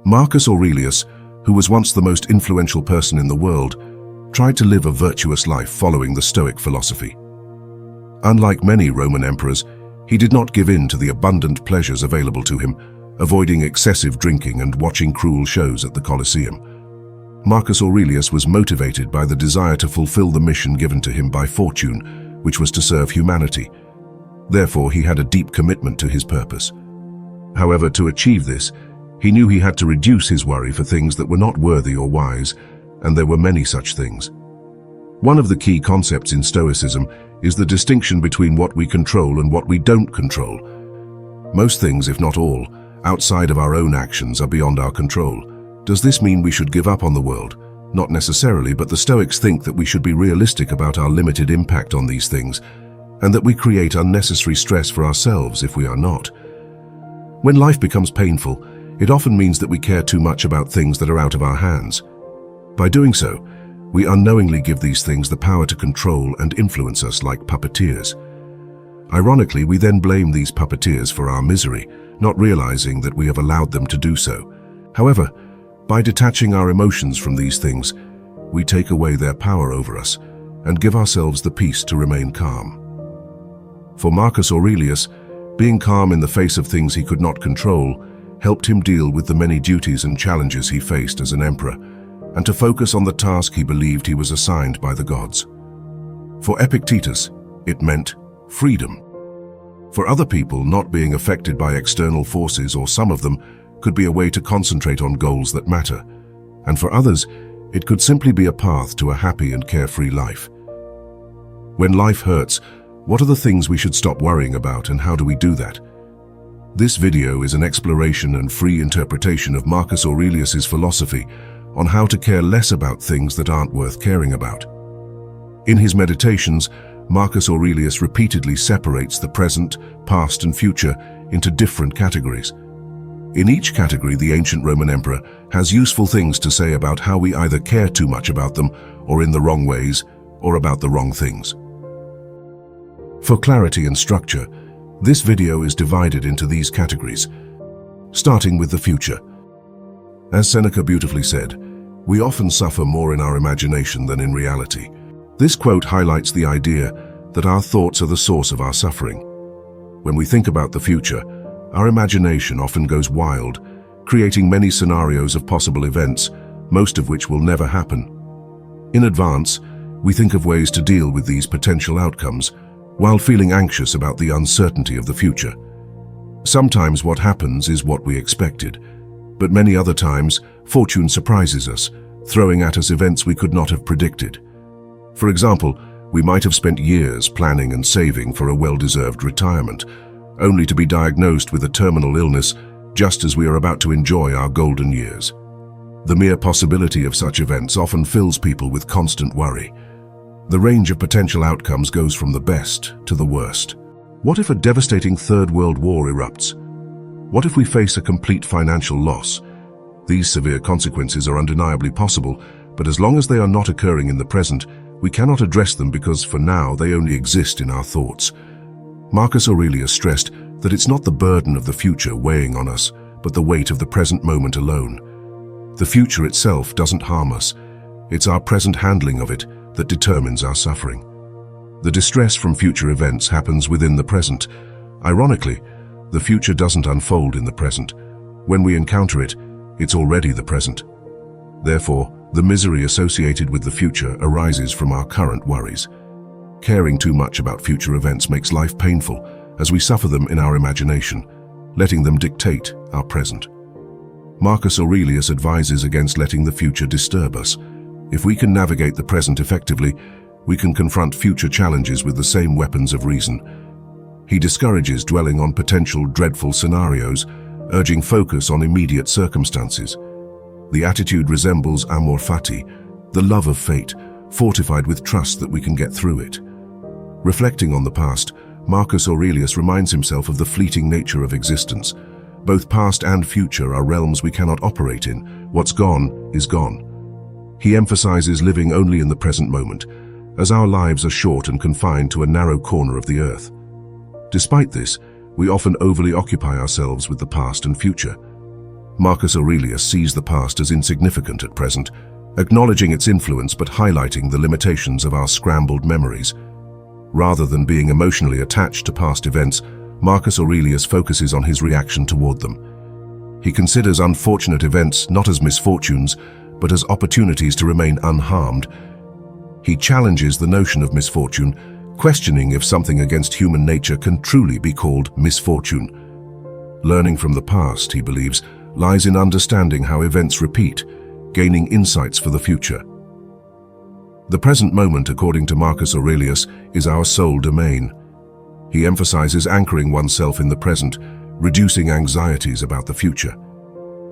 Marcus Aurelius, who was once the most influential person in the world, tried to live a virtuous life following the Stoic philosophy. Unlike many Roman emperors, he did not give in to the abundant pleasures available to him, avoiding excessive drinking and watching cruel shows at the Colosseum. Marcus Aurelius was motivated by the desire to fulfill the mission given to him by fortune, which was to serve humanity. Therefore, he had a deep commitment to his purpose. However, to achieve this, he knew he had to reduce his worry for things that were not worthy or wise, and there were many such things. One of the key concepts in Stoicism is the distinction between what we control and what we don't control. Most things, if not all, outside of our own actions are beyond our control. Does this mean we should give up on the world? Not necessarily, but the Stoics think that we should be realistic about our limited impact on these things, and that we create unnecessary stress for ourselves if we are not. When life becomes painful, it often means that we care too much about things that are out of our hands. By doing so, we unknowingly give these things the power to control and influence us like puppeteers. Ironically, we then blame these puppeteers for our misery, not realizing that we have allowed them to do so. However, by detaching our emotions from these things, we take away their power over us and give ourselves the peace to remain calm. For Marcus Aurelius, being calm in the face of things he could not control helped him deal with the many duties and challenges he faced as an emperor, and to focus on the task he believed he was assigned by the gods. For Epictetus, it meant freedom. For other people, not being affected by external forces, or some of them, could be a way to concentrate on goals that matter. And for others, it could simply be a path to a happy and carefree life. When life hurts, what are the things we should stop worrying about, and how do we do that? This video is an exploration and free interpretation of Marcus Aurelius's philosophy on how to care less about things that aren't worth caring about. In his meditations, Marcus Aurelius repeatedly separates the present, past, and future into different categories. In each category, the ancient Roman emperor has useful things to say about how we either care too much about them, or in the wrong ways, or about the wrong things. For clarity and structure, this video is divided into these categories, starting with the future. As Seneca beautifully said, "We often suffer more in our imagination than in reality." This quote highlights the idea that our thoughts are the source of our suffering. When we think about the future, our imagination often goes wild, creating many scenarios of possible events, most of which will never happen. In advance, we think of ways to deal with these potential outcomes, while feeling anxious about the uncertainty of the future. Sometimes what happens is what we expected, but many other times, fortune surprises us, throwing at us events we could not have predicted. For example, we might have spent years planning and saving for a well-deserved retirement, only to be diagnosed with a terminal illness just as we are about to enjoy our golden years. The mere possibility of such events often fills people with constant worry. The range of potential outcomes goes from the best to the worst. What if a devastating Third World War erupts? What if we face a complete financial loss? These severe consequences are undeniably possible, but as long as they are not occurring in the present, we cannot address them because for now they only exist in our thoughts. Marcus Aurelius stressed that it's not the burden of the future weighing on us, but the weight of the present moment alone. The future itself doesn't harm us. It's our present handling of it that determines our suffering. The distress from future events happens within the present. Ironically, the future doesn't unfold in the present. When we encounter it, it's already the present. Therefore, the misery associated with the future arises from our current worries. Caring too much about future events makes life painful as we suffer them in our imagination, letting them dictate our present. Marcus Aurelius advises against letting the future disturb us. If we can navigate the present effectively, we can confront future challenges with the same weapons of reason. He discourages dwelling on potential dreadful scenarios, urging focus on immediate circumstances. The attitude resembles amor fati, the love of fate, fortified with trust that we can get through it. Reflecting on the past, Marcus Aurelius reminds himself of the fleeting nature of existence. Both past and future are realms we cannot operate in. What's gone is gone. He emphasizes living only in the present moment, as our lives are short and confined to a narrow corner of the earth. Despite this, we often overly occupy ourselves with the past and future. Marcus Aurelius sees the past as insignificant at present, acknowledging its influence but highlighting the limitations of our scrambled memories. Rather than being emotionally attached to past events, Marcus Aurelius focuses on his reaction toward them. He considers unfortunate events not as misfortunes, but as opportunities to remain unharmed. He challenges the notion of misfortune, questioning if something against human nature can truly be called misfortune. Learning from the past, he believes, lies in understanding how events repeat, gaining insights for the future. The present moment, according to Marcus Aurelius, is our sole domain. He emphasizes anchoring oneself in the present, reducing anxieties about the future.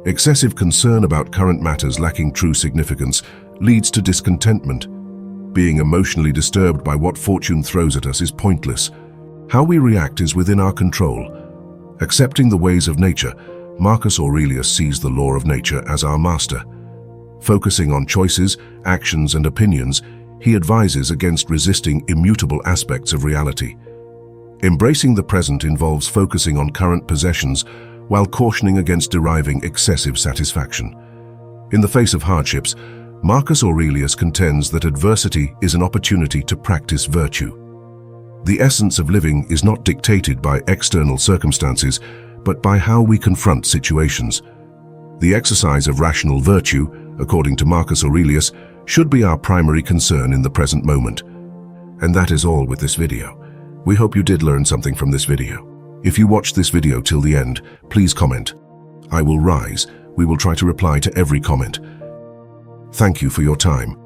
Excessive concern about current matters lacking true significance leads to discontentment. Being emotionally disturbed by what fortune throws at us is pointless. How we react is within our control. Accepting the ways of nature, Marcus Aurelius sees the law of nature as our master. Focusing on choices, actions, and opinions, he advises against resisting immutable aspects of reality. Embracing the present involves focusing on current possessions while cautioning against deriving excessive satisfaction. In the face of hardships, Marcus Aurelius contends that adversity is an opportunity to practice virtue. The essence of living is not dictated by external circumstances, but by how we confront situations. The exercise of rational virtue, according to Marcus Aurelius, should be our primary concern in the present moment. And that is all with this video. We hope you did learn something from this video. If you watched this video till the end, please comment. I will rise. We will try to reply to every comment. Thank you for your time.